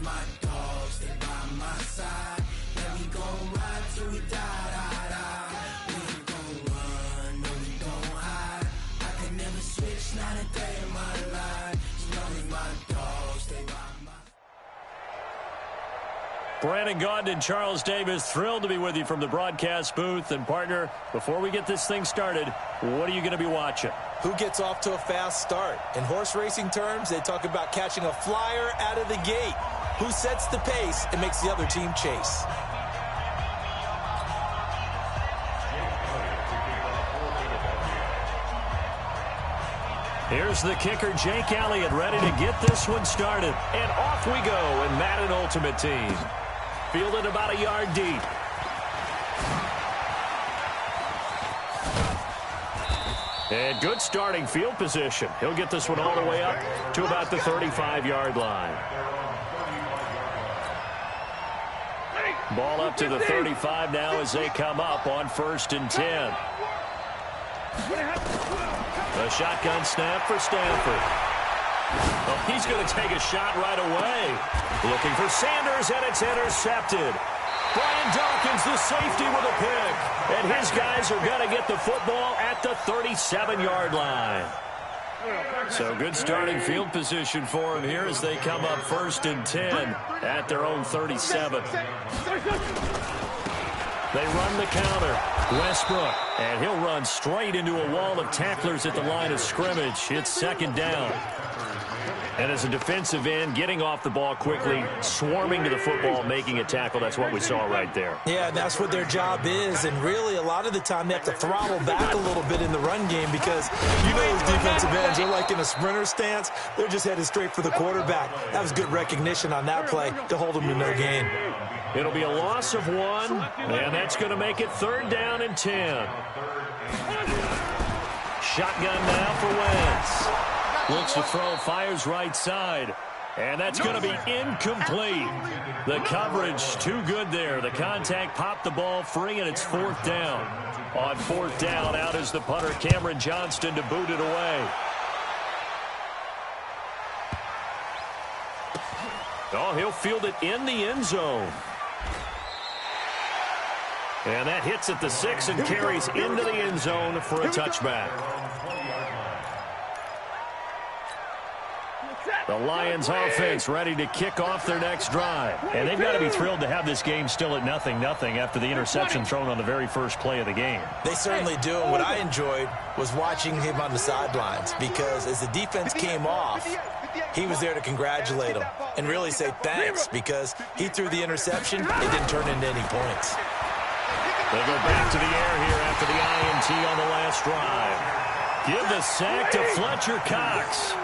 my dogs, they by my side. Yeah, we gon' ride till we die, die, die. We ain't gon' run, no, we gon' hide. I can never switch, not a day in my life. As long as my dogs, they by my side. Brandon Gaudin and Charles Davis, thrilled to be with you from the broadcast booth. And, partner, before we get this thing started, what are you going to be watching? Who gets off to a fast start? In horse racing terms, they talk about catching a flyer out of the gate. Who sets the pace and makes the other team chase? Here's the kicker, Jake Elliott, ready to get this one started. And off we go in Madden Ultimate Team. Fielded about a yard deep. And good starting field position. He'll get this one all the way up to about the 35-yard line. Ball up to the 35 now as they come up on 1st and 10. A shotgun snap for Stanford. Oh, he's going to take a shot right away. Looking for Sanders, and it's intercepted. Brian Dawkins, the safety, with a pick. And his guys are going to get the football at the 37-yard line. So good starting field position for him here as they come up 1st and 10 at their own 37. They run the counter. Westbrook, and he'll run straight into a wall of tacklers at the line of scrimmage. It's 2nd down. And as a defensive end, getting off the ball quickly, swarming to the football, making a tackle, that's what we saw right there. Yeah, that's what their job is, and really a lot of the time they have to throttle back a little bit in the run game because you know those defensive ends, they're like in a sprinter stance. They're just headed straight for the quarterback. That was good recognition on that play to hold them to no gain. It'll be a loss of 1, and that's going to make it 3rd down and 10. Shotgun now for Wentz. Looks to throw, fires right side. And that's going to be incomplete. The coverage too good there. The contact popped the ball free, and it's 4th down. On 4th down, out is the punter, Cameron Johnston, to boot it away. Oh, he'll field it in the end zone. And that hits at the 6 and carries into the end zone for a touchback. The Lions offense ready to kick off their next drive. And they've got to be thrilled to have this game still at 0-0 after the interception thrown on the very first play of the game. They certainly do. And what I enjoyed was watching him on the sidelines because as the defense came off, he was there to congratulate them and really say thanks because he threw the interception. It didn't turn into any points. They go back to the air here after the INT on the last drive. Give the sack to Fletcher Cox.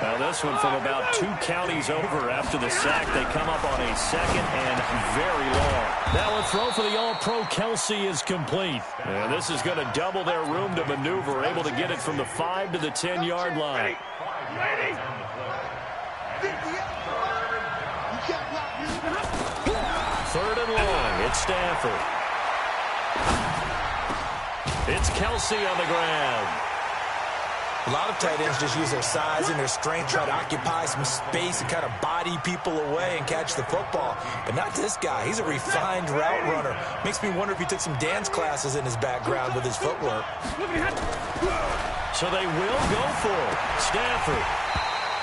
Now this one from about 2 counties over after the sack. They come up on a 2nd and very long. Now a throw for the All-Pro Kelsey is complete. And this is going to double their room to maneuver, able to get it from the 5 to the 10-yard line. 3rd and long. It's Stanford. It's Kelsey on the ground. A lot of tight ends just use their size and their strength, try to occupy some space and kind of body people away and catch the football. But not this guy. He's a refined route runner. Makes me wonder if he took some dance classes in his background with his footwork. So they will go for it. Stanford.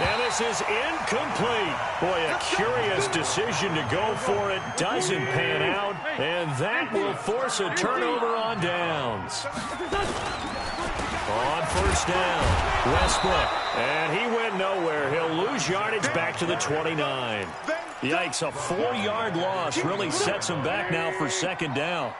And this is incomplete. Boy, a curious decision to go for it. Doesn't pan out. And that will force a turnover on downs. On 1st down, Westbrook. And he went nowhere. He'll lose yardage back to the 29. Yikes, a 4-yard loss really sets him back now for 2nd down.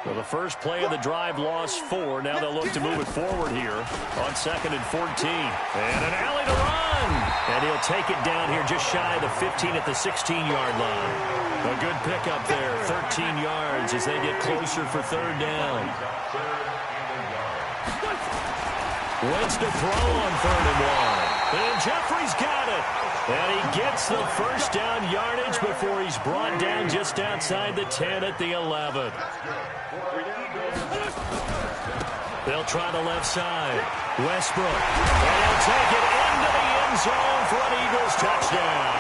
Well, the first play of the drive lost 4. Now they'll look to move it forward here on 2nd and 14. And an alley to run. And he'll take it down here just shy of the 15 at the 16-yard line. A good pickup there, 13 yards as they get closer for 3rd down. Wentz to throw on 3rd and 1. And Jeffrey's got it. And he gets the first down yardage before he's brought down just outside the 10 at the 11. They'll try the left side. Westbrook. And he'll take it into the end zone for an Eagles touchdown.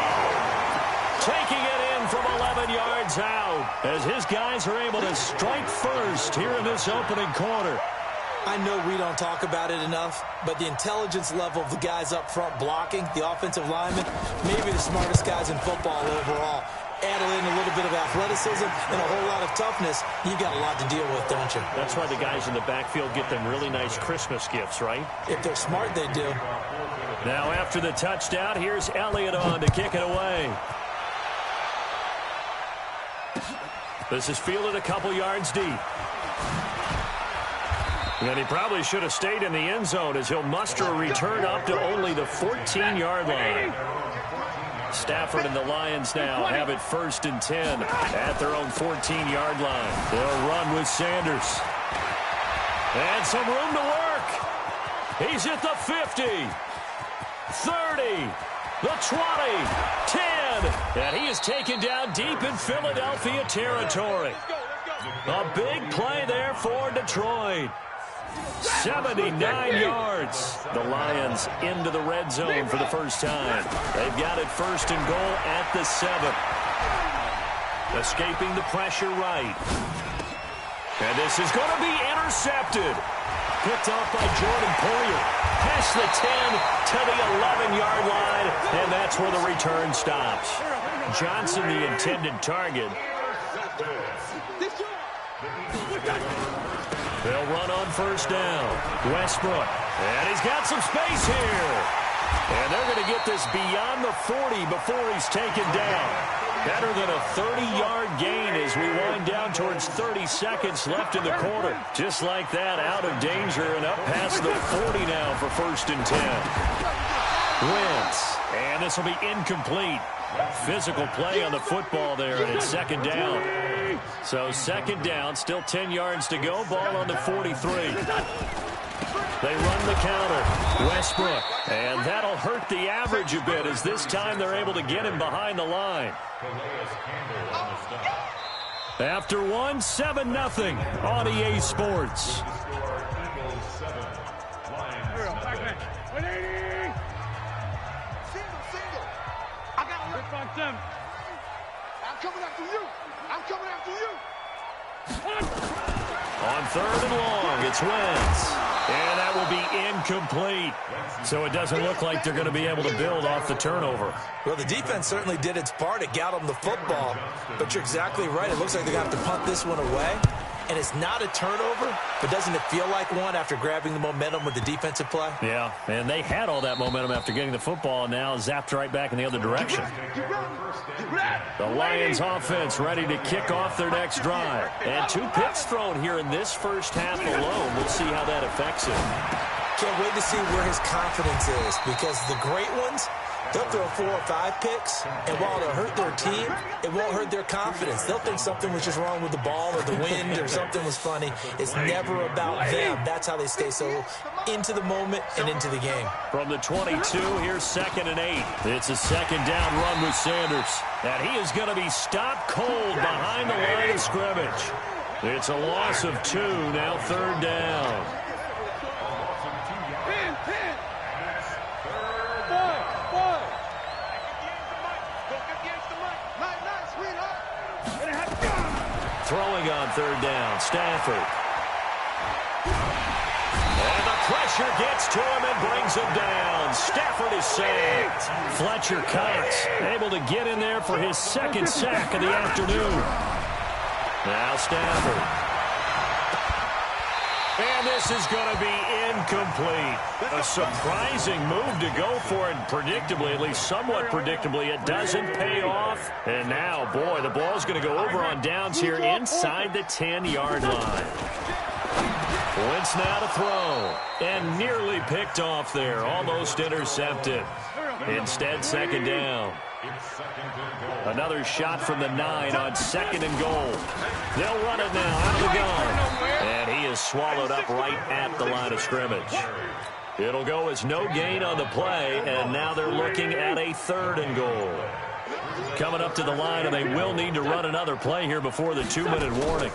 taking it in from 11 yards out as his guys are able to strike first here in this opening quarter. I know we don't talk about it enough, but the intelligence level of the guys up front blocking, the offensive linemen, maybe the smartest guys in football overall. Add in a little bit of athleticism and a whole lot of toughness, you got a lot to deal with, don't you? That's why the guys in the backfield get them really nice Christmas gifts, right? If they're smart, they do. Now after the touchdown, here's Elliott on to kick it away. This is fielded a couple yards deep. And he probably should have stayed in the end zone as he'll muster a return up to only the 14-yard line. Stafford and the Lions now have it 1st and 10 at their own 14-yard line. They'll run with Sanders. And some room to work. He's at the 50, 30, the 20, 10. And he is taken down deep in Philadelphia territory. A big play there for Detroit. 79 yards. The Lions into the red zone for the first time. They've got it 1st and goal at the 7. Escaping the pressure right. And this is going to be intercepted. Picked off by Jordan Poyer. Past the 10 to the 11-yard line. And that's where the return stops. Johnson, the intended target. They'll run on 1st down. Westbrook. And he's got some space here. And they're going to get this beyond the 40 before he's taken down. Better than a 30-yard gain as we wind down towards 30 seconds left in the quarter. Just like that, out of danger and up past the 40 now for 1st and 10. Wentz. And this will be incomplete. Physical play on the football there, and it's 2nd down. So 2nd down, still 10 yards to go. Ball on the 43. They run the counter. Westbrook. And that'll hurt the average a bit as this time they're able to get him behind the line. After one, 7-0 on EA Sports. I'm coming after you. I'm coming after you. On 3rd and long, it's Wentz. And that will be incomplete. So it doesn't look like they're going to be able to build off the turnover. Well, the defense certainly did its part. It got them the football. But you're exactly right. It looks like they're going to have to punt this one away. And it's not a turnover, but doesn't it feel like one after grabbing the momentum with the defensive play? Yeah, and they had all that momentum after getting the football, and now zapped right back in the other direction. The Lions offense ready to kick off their next drive. And 2 picks thrown here in this first half alone. We'll see how that affects him. Can't wait to see where his confidence is, because the great ones, they'll throw 4 or 5 picks, and while it'll hurt their team, it won't hurt their confidence. They'll think something was just wrong with the ball or the wind or something was funny. It's never about them. That's how they stay so into the moment and into the game. From the 22, here's 2nd and 8. It's a 2nd down run with Sanders. And he is going to be stopped cold behind the line of scrimmage. It's a loss of 2, now 3rd down. Throwing on 3rd down, Stafford. And the pressure gets to him and brings him down. Stafford is sacked. Fletcher Cox able to get in there for his 2nd sack of the afternoon. Now Stafford. And this is going to be incomplete. A surprising move to go for it, predictably, at least somewhat predictably. It doesn't pay off. And now, boy, the ball's going to go over on downs here inside the 10-yard line. Wentz now to throw. And nearly picked off there. Almost intercepted. Instead, 2nd down. Another shot from the 9 on 2nd and goal. They'll run it now out of the gun. And he is swallowed up right at the line of scrimmage. It'll go as no gain on the play, and now they're looking at a 3rd and goal. Coming up to the line, and they will need to run another play here before the 2-minute warning.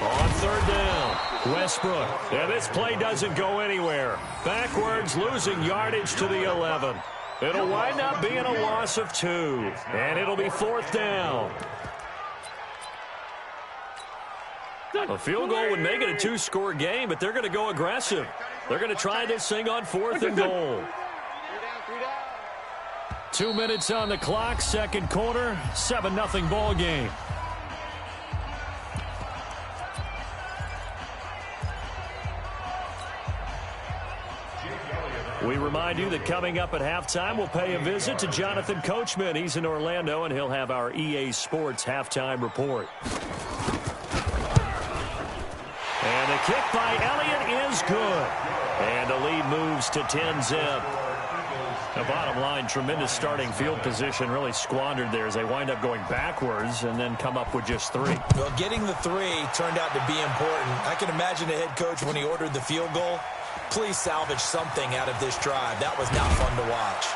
On 3rd down, Westbrook. And this play doesn't go anywhere. Backwards, losing yardage to the 11. It'll wind up being a loss of 2, and it'll be 4th down. A field goal would make it a 2-score game, but they're going to go aggressive. They're going to try this thing on 4th and goal. 2 minutes on the clock, second quarter, 7-0 ball game. We remind you that coming up at halftime, we'll pay a visit to Jonathan Coachman. He's in Orlando, and he'll have our EA Sports halftime report. And the kick by Elliott is good. And the lead moves to 10-zip. The bottom line, tremendous starting field position, really squandered there as they wind up going backwards and then come up with just 3. Well, getting the 3 turned out to be important. I can imagine the head coach when he ordered the field goal. Please salvage something out of this drive. That was not fun to watch.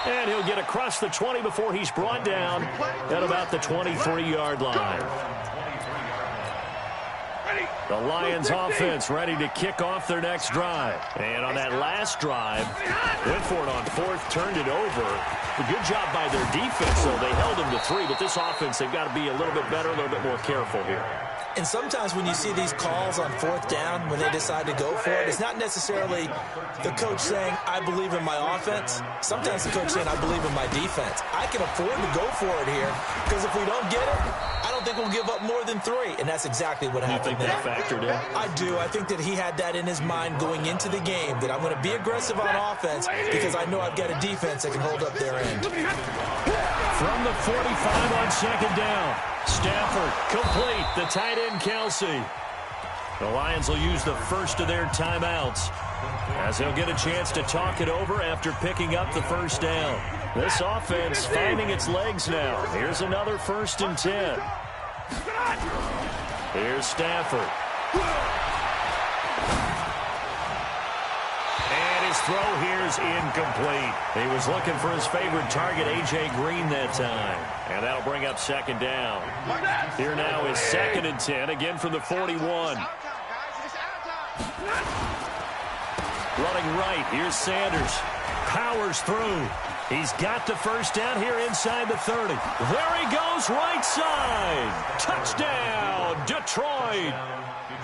And he'll get across the 20 before he's brought down at about the 23-yard line. The Lions offense ready to kick off their next drive. And on that last drive, went for it on 4th, turned it over. A good job by their defense, though. They held them to 3, but this offense, they've got to be a little bit better, a little bit more careful here. And sometimes when you see these calls on 4th down, when they decide to go for it, it's not necessarily the coach saying, I believe in my offense. Sometimes the coach saying, I believe in my defense. I can afford to go for it here because if we don't get it, I don't think we'll give up more than 3. And that's exactly what happened there. You think that factored in? I do. I think that he had that in his mind going into the game, that I'm going to be aggressive on offense because I know I've got a defense that can hold up their end. From the 45 on second down. Stafford complete. The tight end, Kelsey. The Lions will use the first of their timeouts as they'll get a chance to talk it over after picking up the first down. This offense finding its legs now. Here's another 1st and 10. Here's Stafford. And his throw here is incomplete. He was looking for his favorite target, A.J. Green, that time. And that'll bring up second down. Here now is 2nd and 10, again from the 41. Running right, here's Sanders. Powers through. He's got the first down here inside the 30. There he goes, right side. Touchdown, Detroit.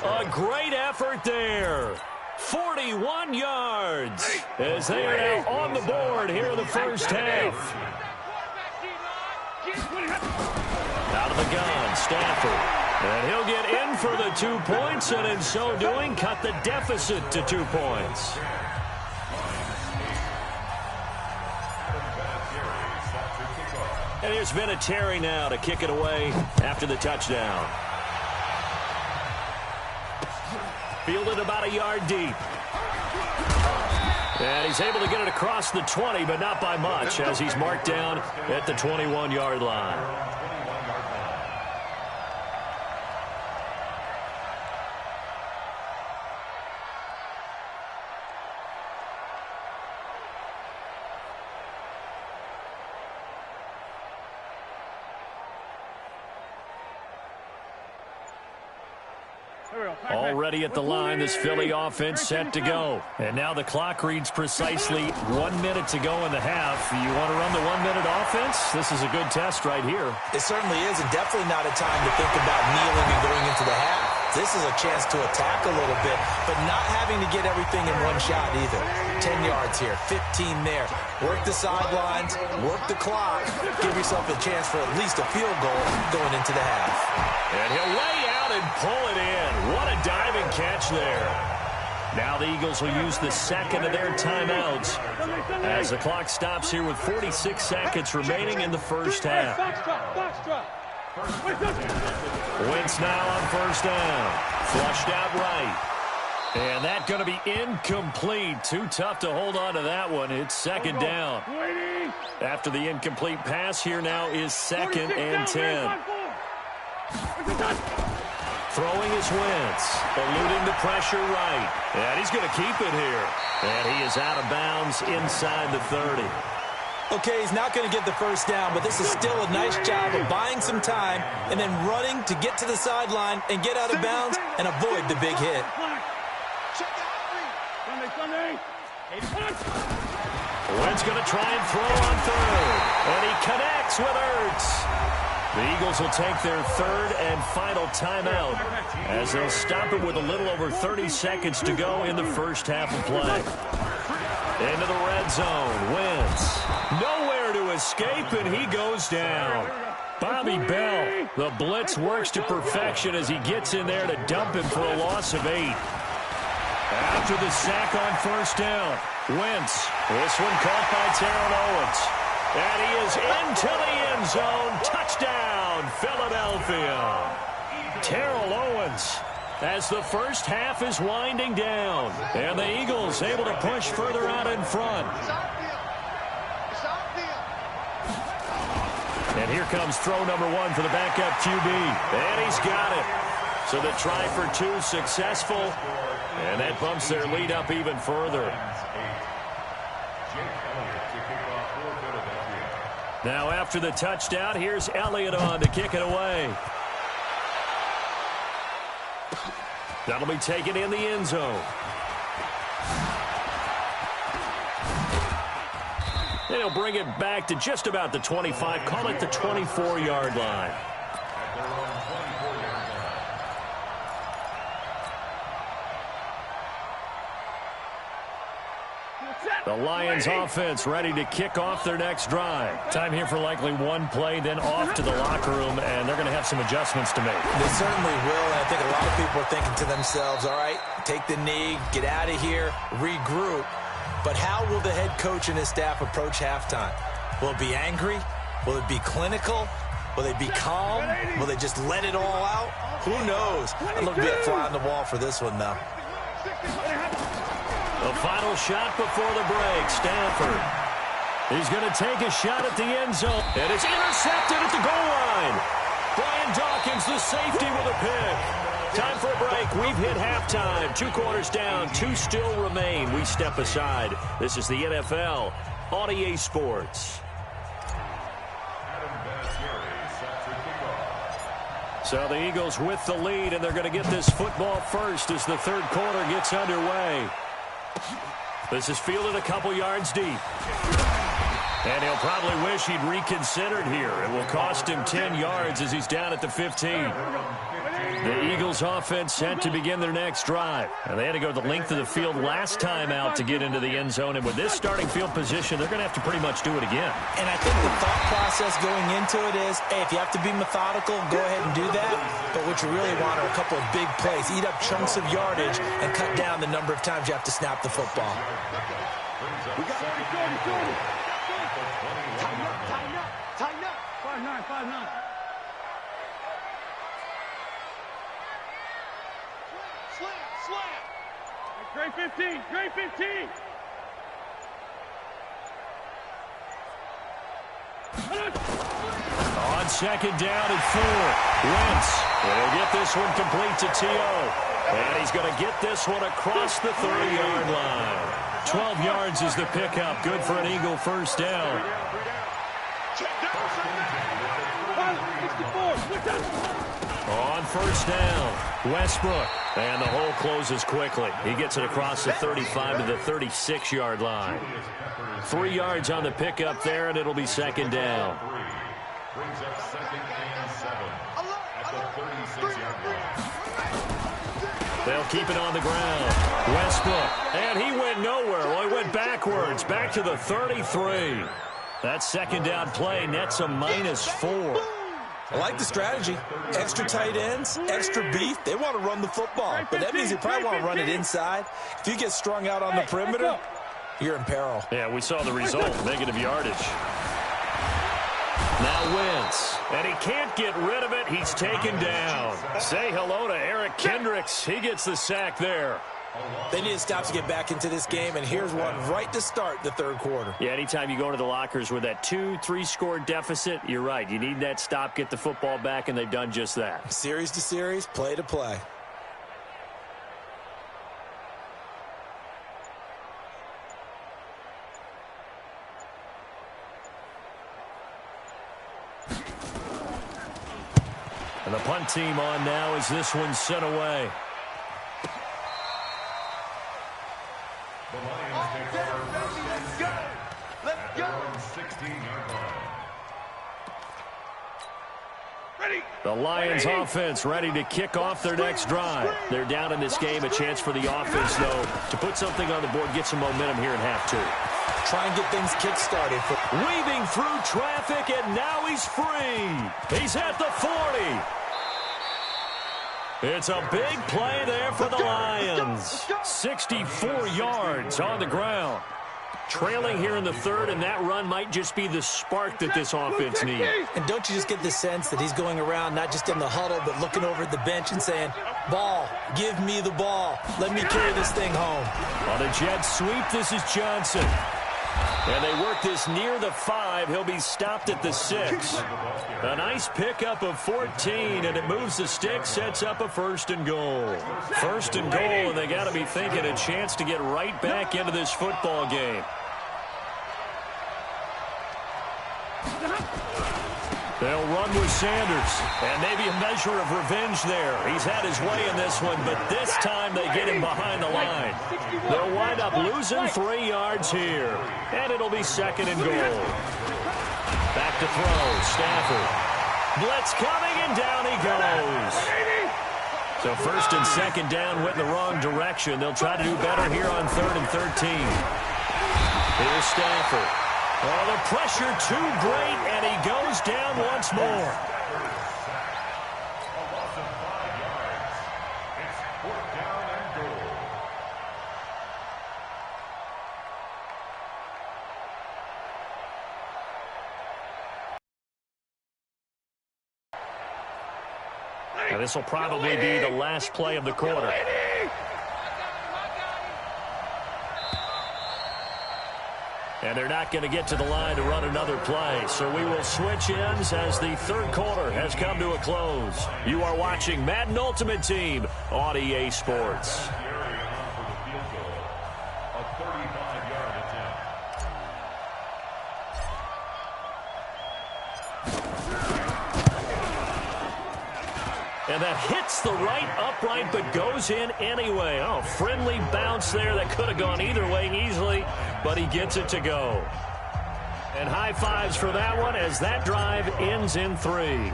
A great effort there. 41 yards as they are now on the board here in the first half. Out of the gun, Stafford. And he'll get in for the 2 points, and in so doing, cut the deficit to 2 points. And here's Vinatieri now to kick it away after the touchdown. Fielded about a yard deep. And he's able to get it across the 20, but not by much, as he's marked down at the 21-yard line. Already at the line, this Philly offense set to go. And now the clock reads precisely 1 minute to go in the half. You want to run the 1 minute offense? This is a good test right here. It certainly is, and definitely not a time to think about kneeling and going into the half. This is a chance to attack a little bit, but not having to get everything in one shot either. 10 yards here, 15 there. Work the sidelines, work the clock. Give yourself a chance for at least a field goal going into the half. And he'll lay out and pull it in. What a diving catch there. Now the Eagles will use the second of their timeouts as the clock stops here with 46 seconds remaining in the first half. Wentz now on first down. Flushed out right. And that's going to be incomplete. Too tough to hold on to that one. It's second down. After the incomplete pass, here now is 2nd and 10. Throwing is Wentz, eluding the pressure right. And he's going to keep it here. And he is out of bounds inside the 30. Okay, he's not going to get the first down, but this is still a nice job of buying some time and then running to get to the sideline and get out of bounds and avoid the big hit. Wentz going to try and throw on third. And he connects with Ertz. The Eagles will take their third and final timeout as they'll stop it with a little over 30 seconds to go in the first half of play. Into the red zone. Wentz. Nowhere to escape, and he goes down. Bobby Bell. The blitz works to perfection as he gets in there to dump him for a loss of 8. After the sack on first down, Wentz. This one caught by Terrell Owens. And he is into the end zone. Touchdown, Philadelphia. Terrell Owens as the first half is winding down. And the Eagles able to push further out in front. And here comes throw number 1 for the backup QB. And he's got it. So the try for 2 successful. And that bumps their lead up even further. Now after the touchdown, here's Elliott on to kick it away. That'll be taken in the end zone. And he'll bring it back to just about the 25. Call it the 24-yard line. The Lions offense ready to kick off their next drive. Time here for likely one play, then off to the locker room, and they're going to have some adjustments to make. They certainly will, and I think a lot of people are thinking to themselves, all right, take the knee, get out of here, regroup. But how will the head coach and his staff approach halftime? Will it be angry? Will it be clinical? Will they be calm? Will they just let it all out? Who knows? I'd love to be a fly on the wall for this one, though. The final shot before the break, Stanford. He's going to take a shot at the end zone. And it's intercepted at the goal line. Brian Dawkins, the safety, with a pick. Time for a break. We've hit halftime. 2 quarters down. 2 still remain. We step aside. This is the NFL on EA Sports. So the Eagles with the lead, and they're going to get this football first as the third quarter gets underway. This is fielded a couple yards deep. And he'll probably wish he'd reconsidered here. It will cost him 10 yards as he's down at the 15. The Eagles offense set to begin their next drive. And they had to go the length of the field last time out to get into the end zone. And with this starting field position, they're going to have to pretty much do it again. And I think the thought process going into it is, hey, if you have to be methodical, go ahead and do that. But what you really want are a couple of big plays. Eat up chunks of yardage and cut down the number of times you have to snap the football. We got it. Tighten up. 5'9". Slam. Great 15. On second down and 4. Wentz. And he'll get this one complete to T.O. And he's going to get this one across the 30-yard line. 12 yards is the pickup. Good for an Eagle first down. On first down, Westbrook. And the hole closes quickly. He gets it across the 35 to the 36-yard line. 3 yards on the pickup there, and it'll be second down. Brings up 2nd and 7 at the 36-yard line. They'll keep it on the ground. Westbrook. And he went nowhere. Well, he went backwards. Back to the 33. That second down play nets a -4. I like the strategy. Extra tight ends, extra beef. They want to run the football. But that means they probably want to run it inside. If you get strung out on the perimeter, you're in peril. Yeah, we saw the result. Negative yardage. Now Wentz. And he can't get rid of it. He's taken down. Say hello to Eric Kendricks. He gets the sack there. They need to stop to get back into this game, and here's one right to start the third quarter. Yeah, anytime you go into the lockers with that 2-3 score deficit, you're right. You need that stop, get the football back, and they've done just that. Series to series, play to play. And the punt team on now as this one's sent away. The Lions offense ready to kick off their next drive. They're down in this game. A chance for the offense, though, to put something on the board, get some momentum here in half two. Try and get things kick-started. Weaving through traffic, and now he's free. He's at the 40. It's a big play there for the Lions. 64 yards on the ground. Trailing here in the third, and that run might just be the spark that this offense needs. And don't you just get the sense that he's going around not just in the huddle, but looking over at the bench and saying, ball, give me the ball. Let me carry this thing home. On a jet sweep, this is Johnson. And they work this near the 5. He'll be stopped at the 6. A nice pickup of 14, and it moves the stick, sets up a 1st and goal. 1st and goal, and they got to be thinking a chance to get right back into this football game. They'll run with Sanders, and maybe a measure of revenge there. He's had his way in this one, but this time they get him behind the line. They'll wind up losing 3 yards here, and it'll be 2nd and goal. Back to throw, Stafford. Blitz coming, and down he goes. So 1st and 2nd down went in the wrong direction. They'll try to do better here on 3rd and 13. Here's Stafford. Oh, the pressure too great, and he goes down once more. A loss of 5 yards. It's 4th down and goal. Now, this will probably be the last play of the quarter. And they're not going to get to the line to run another play. So we will switch ends as the third quarter has come to a close. You are watching Madden Ultimate Team on EA Sports. And that hits the right upright but goes in anyway. Oh, friendly bounce there that could have gone either way easily, but he gets it to go. And high fives for that one as that drive ends in 3. And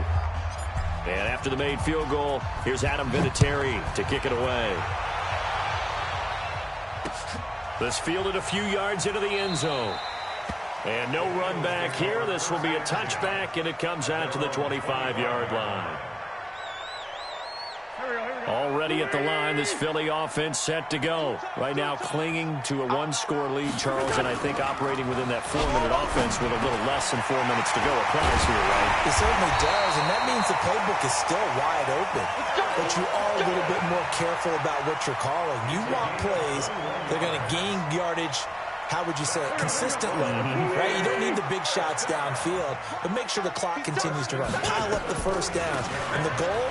after the made field goal, here's Adam Vinatieri to kick it away. This fielded a few yards into the end zone. And no run back here. This will be a touchback, and it comes out to the 25-yard line. Already at the line, this Philly offense set to go. Right now clinging to a 1-score lead, Charles, and I think operating within that 4-minute offense with a little less than 4 minutes to go applies here, right? It certainly does, and that means the playbook is still wide open. But you are a little bit more careful about what you're calling. You want plays that are going to gain yardage, how would you say it, consistently, right? You don't need the big shots downfield, but make sure the clock continues to run. Pile up the first downs. And the goal,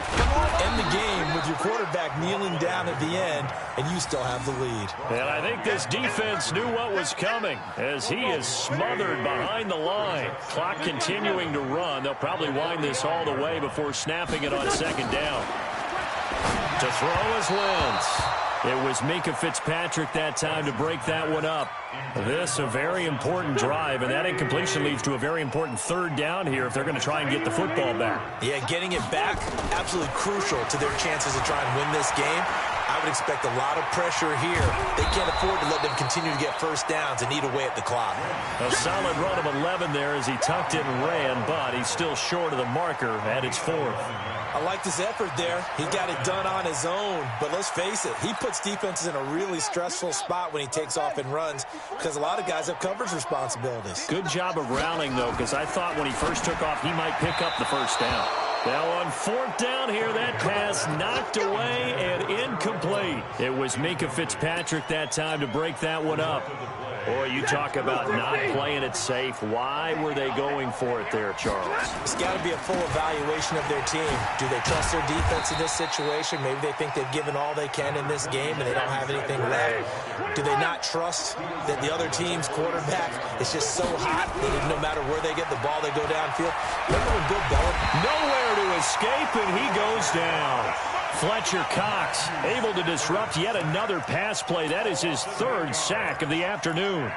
end the game with your quarterback kneeling down at the end, and you still have the lead. And I think this defense knew what was coming as he is smothered behind the line. Clock continuing to run. They'll probably wind this all the way before snapping it on 2nd down. To throw is Wentz. It was Minkah Fitzpatrick that time to break that one up. This a very important drive, and that incompletion leads to a very important 3rd down here if they're going to try and get the football back. Yeah, getting it back, absolutely crucial to their chances to try and win this game. I would expect a lot of pressure here. They can't afford to let them continue to get first downs and eat away at the clock. A solid run of 11 there as he tucked it and ran, but he's still short of the marker at its 4th. I like this effort there. He got it done on his own, but let's face it, he puts defenses in a really stressful spot when he takes off and runs because a lot of guys have coverage responsibilities. Good job of rounding, though, because I thought when he first took off, he might pick up the first down. Now on 4th down here, that pass knocked away and incomplete. It was Minkah Fitzpatrick that time to break that one up. Boy, you talk about not playing it safe. Why were they going for it there, Charles? It's got to be a full evaluation of their team. Do they trust their defense in this situation? Maybe they think they've given all they can in this game and they don't have anything left. Do they not trust that the other team's quarterback is just so hot that no matter where they get the ball, they go downfield? Remember when Bill Belichick? Nowhere to escape, and he goes down. Fletcher Cox able to disrupt yet another pass play. That is his 3rd sack of the afternoon.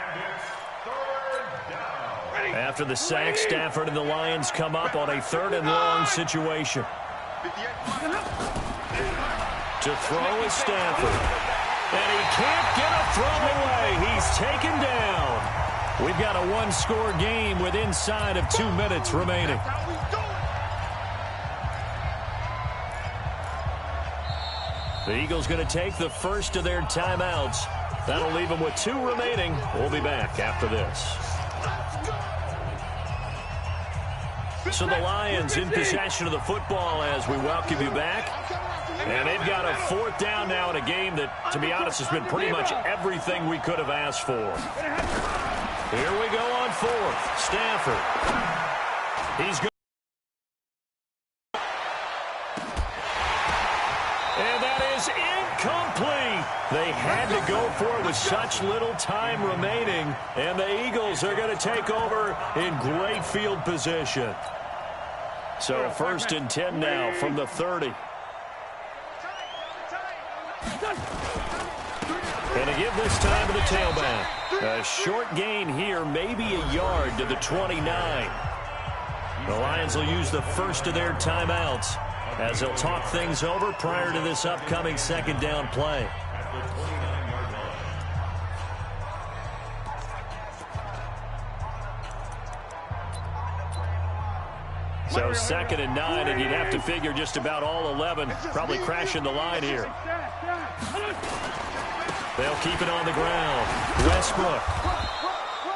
After the sack, Stafford and the Lions come up on a 3rd and long situation. To throw is Stafford. And he can't get a throw away. He's taken down. We've got a one-score game with inside of 2 minutes remaining. The Eagles going to take the first of their timeouts. That'll leave them with 2 remaining. We'll be back after this. So the Lions in possession of the football as we welcome you back. And they've got a 4th down now in a game that, to be honest, has been pretty much everything we could have asked for. Here we go on 4th. Stafford. He's good. And that is incomplete. They had to go for it with such little time remaining. And the Eagles are going to take over in great field position. So 1st and 10 now from the 30. And to give this time to the tailback. A short gain here, maybe a yard to the 29. The Lions will use the first of their timeouts as they'll talk things over prior to this upcoming 2nd down play. So 2nd and 9, and you'd have to figure just about all 11 probably crashing the line here. They'll keep it on the ground. Westbrook.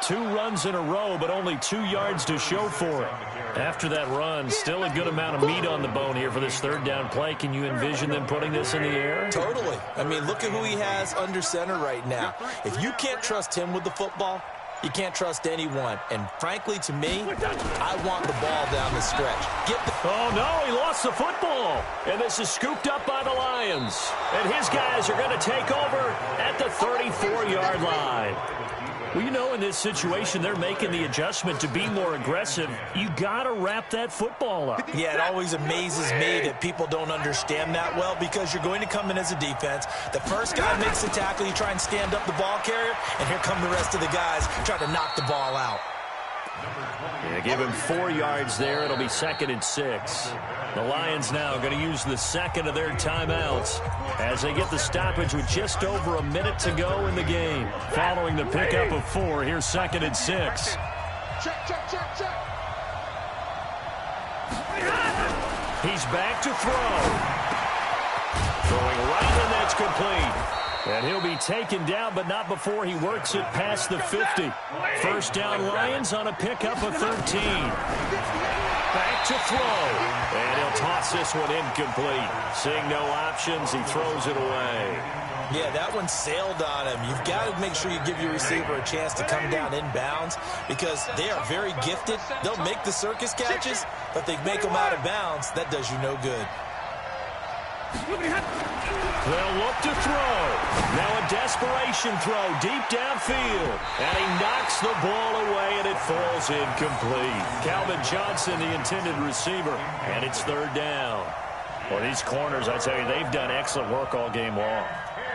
2 runs in a row, but only 2 yards to show for it. After that run, still a good amount of meat on the bone here for this 3rd down play. Can you envision them putting this in the air? Totally. I mean, look at who he has under center right now. If you can't trust him with the football, you can't trust anyone. And frankly, to me, I want the ball down the stretch. Oh, no, he lost the football. And this is scooped up by the Lions. And his guys are going to take over at the 34-yard line. Well, you know, in this situation, they're making the adjustment to be more aggressive. You got to wrap that football up. Yeah, it always amazes me that people don't understand that well, because you're going to come in as a defense. The first guy makes the tackle, you try and stand up the ball carrier, and here come the rest of the guys trying to knock the ball out. Yeah, give him 4 yards there. It'll be 2nd and 6. The Lions now going to use the 2nd of their timeouts as they get the stoppage with just over a minute to go in the game. Following the pickup of 4, here's 2nd and 6. He's back to throw. Throwing right, and that's complete. And he'll be taken down, but not before he works it past the 50. 1st down Lions on a pickup of 13. Back to throw. And he'll toss this one incomplete. Seeing no options, he throws it away. Yeah, that one sailed on him. You've got to make sure you give your receiver a chance to come down inbounds, because they are very gifted. They'll make the circus catches, but they make them out of bounds. That does you no good. They'll look to throw. Now a desperation throw deep downfield. And he knocks the ball away, and it falls incomplete. Calvin Johnson, the intended receiver, and it's 3rd down. Well, these corners, I tell you, they've done excellent work all game long.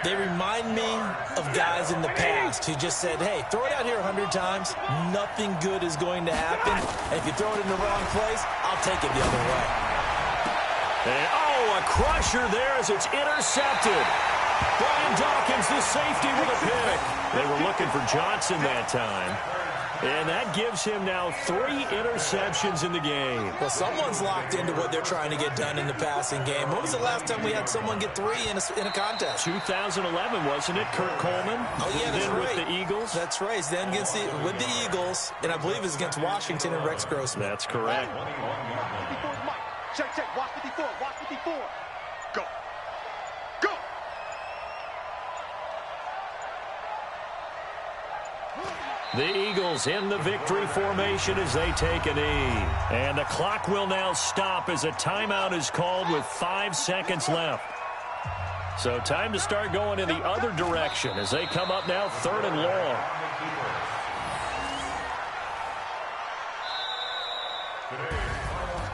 They remind me of guys in the past who just said, hey, throw it out here 100 times. Nothing good is going to happen. And if you throw it in the wrong place, I'll take it the other way. And, a crusher there as it's intercepted. Brian Dawkins, the safety, with a pick. They were looking for Johnson that time. And that gives him now 3 interceptions in the game. Well, someone's locked into what they're trying to get done in the passing game. When was the last time we had someone get 3 in a contest? 2011, wasn't it? Kurt Coleman. Oh, yeah, that's then right. With the Eagles. That's right. Then with the Eagles, and I believe it was against Washington and Rex Grossman. That's correct. Check, watch 54, watch 54. Go. Go. The Eagles in the victory formation as they take a knee. And the clock will now stop as a timeout is called with 5 seconds left. So time to start going in the other direction as they come up now 3rd and long.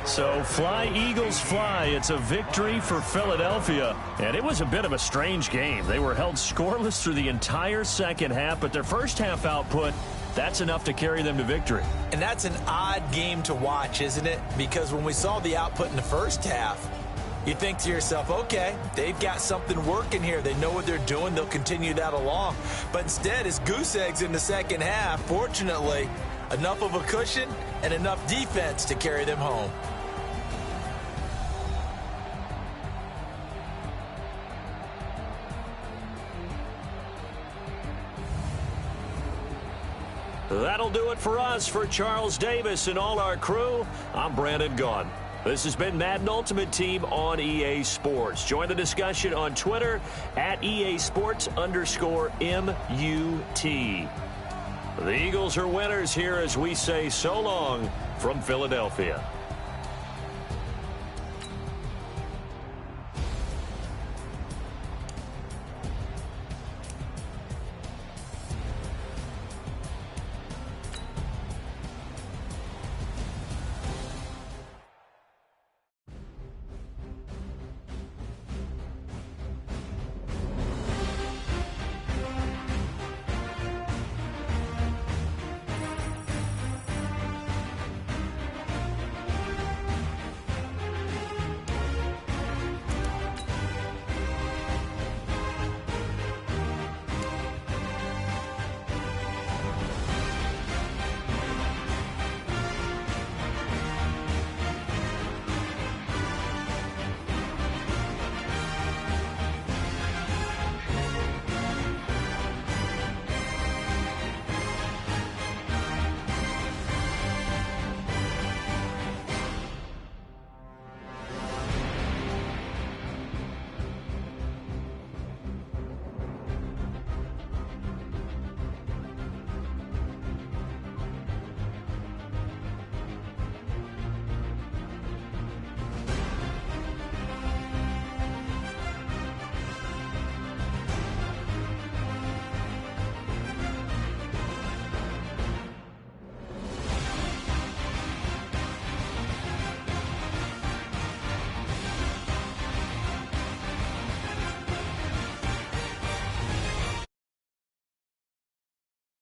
So fly, Eagles, fly. It's a victory for Philadelphia. And it was a bit of a strange game. They were held scoreless through the entire second half, but their first half output, That's enough to carry them to victory. And that's an odd game to watch, isn't it? Because when we saw the output in the first half, you think to yourself, okay, they've got something working here. They know what they're doing. They'll continue that along. But instead, it's goose eggs in the second half. Fortunately, enough of a cushion and enough defense to carry them home. That'll do it for us. For Charles Davis and all our crew, I'm Brandon Gaudin. This has been Madden Ultimate Team on EA Sports. Join the discussion on Twitter at EA Sports_MUT. The Eagles are winners here as we say so long from Philadelphia.